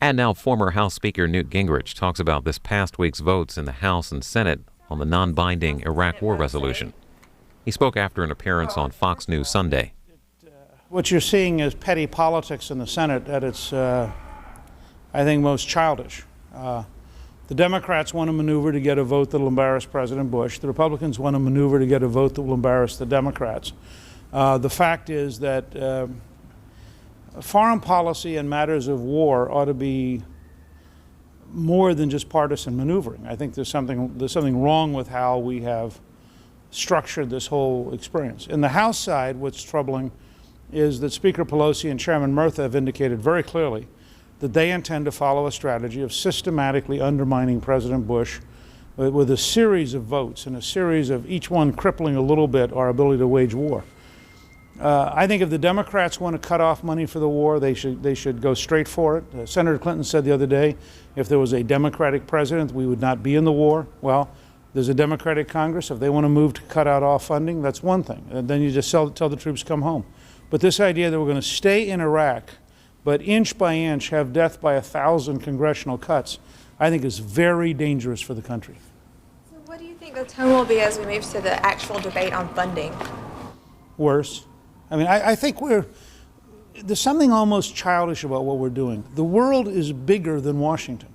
And now former House Speaker Newt Gingrich talks about this past week's votes in the House and Senate on the non-binding Iraq War resolution. He spoke after an appearance on Fox News Sunday. What you're seeing is petty politics in the Senate at its, I think, most childish. The Democrats want to maneuver to get a vote that will embarrass President Bush. The Republicans want to maneuver to get a vote that will embarrass the Democrats. The fact is that foreign policy and matters of war ought to be more than just partisan maneuvering. I think there's something wrong with how we have structured this whole experience. In the House side, what's troubling is that Speaker Pelosi and Chairman Murtha have indicated very clearly that they intend to follow a strategy of systematically undermining President Bush with a series of votes and a series of each one crippling a little bit our ability to wage war. I think if the Democrats want to cut off money for the war, they should go straight for it. Senator Clinton said the other day, if there was a Democratic president, we would not be in the war. Well, there's a Democratic Congress. If they want to move to cut out all funding, that's one thing. And then you just tell the troops come home. But this idea that we're going to stay in Iraq, but inch by inch have death by 1,000 congressional cuts, I think is very dangerous for the country. So what do you think the tone will be as we move to the actual debate on funding? Worse. I mean, I think there's something almost childish about what we're doing. The world is bigger than Washington.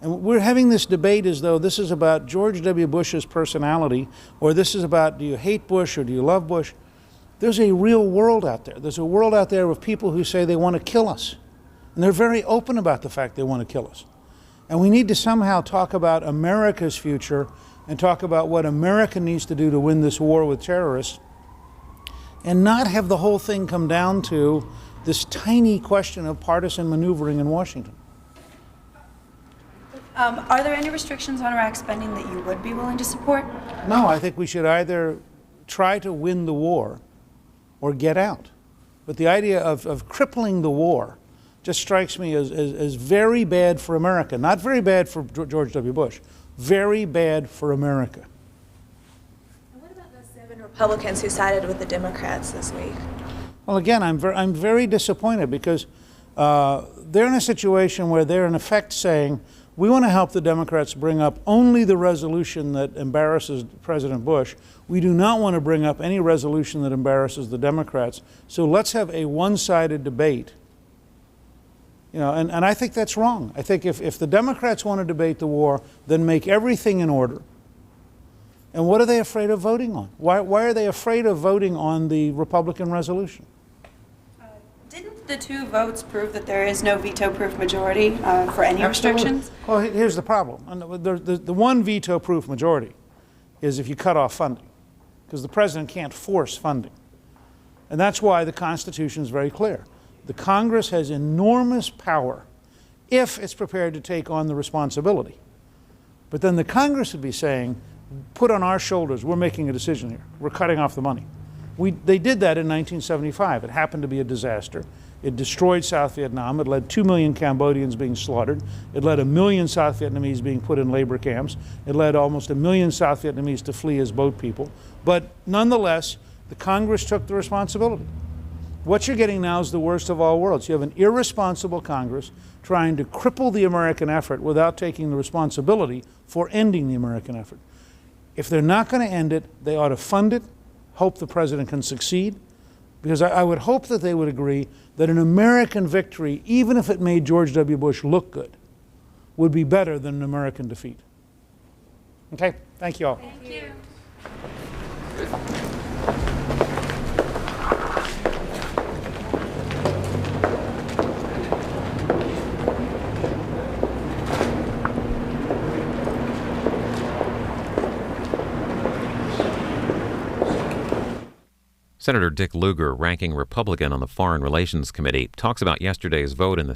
And we're having this debate as though this is about George W. Bush's personality, or this is about, do you hate Bush or do you love Bush? There's a real world out there. There's a world out there of people who say they want to kill us. And they're very open about the fact they want to kill us. And we need to somehow talk about America's future and talk about what America needs to do to win this war with terrorists, and not have the whole thing come down to this tiny question of partisan maneuvering in Washington. Are there any restrictions on Iraq spending that you would be willing to support? No, I think we should either try to win the war or get out. But the idea of crippling the war just strikes me as very bad for America. Not very bad for George W. Bush, very bad for America. Republicans who sided with the Democrats this week? Well, again, I'm very disappointed because they're in a situation where they're in effect saying, we want to help the Democrats bring up only the resolution that embarrasses President Bush. We do not want to bring up any resolution that embarrasses the Democrats. So let's have a one-sided debate. You know, and I think that's wrong. I think if the Democrats want to debate the war, then make everything in order. And what are they afraid of voting on? Why are they afraid of voting on the Republican resolution? Didn't the two votes prove that there is no veto-proof majority for any restrictions? Well, here's the problem. The one veto-proof majority is if you cut off funding, because the president can't force funding. And that's why the Constitution is very clear. The Congress has enormous power if it's prepared to take on the responsibility. But then the Congress would be saying, put on our shoulders, we're making a decision here. We're cutting off the money. They did that in 1975. It happened to be a disaster. It destroyed South Vietnam. It led 2 million Cambodians being slaughtered. It led 1 million South Vietnamese being put in labor camps. It led almost 1 million South Vietnamese to flee as boat people. But nonetheless, the Congress took the responsibility. What you're getting now is the worst of all worlds. You have an irresponsible Congress trying to cripple the American effort without taking the responsibility for ending the American effort. If they're not going to end it, they ought to fund it, hope the president can succeed, because I would hope that they would agree that an American victory, even if it made George W. Bush look good, would be better than an American defeat. Okay? Thank you all. Thank you. Senator Dick Lugar, ranking Republican on the Foreign Relations Committee, talks about yesterday's vote in the